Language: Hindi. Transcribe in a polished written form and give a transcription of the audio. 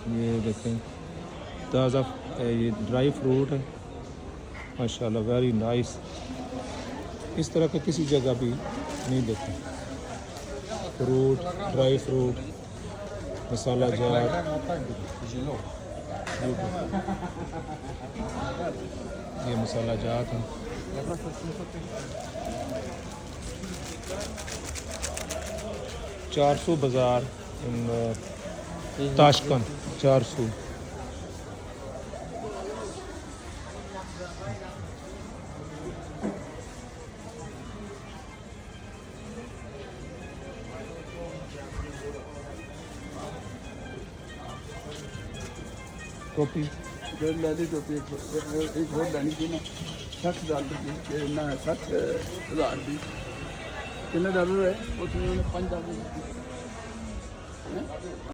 ये देखें ताज़ा ये ड्राई फ्रूट है माशाल्लाह, वेरी नाइस। इस तरह का किसी जगह भी नहीं देते। फ्रूट, ड्राई फ्रूट, मसाला जार, ये मसाला जात है। चार सौ बाज़ार ताशकंद 400। टोपी टोपी एक और लेनी थी ना, 60,000 रुपये ना, 60,000 की कितने डॉलर है उसमें? $5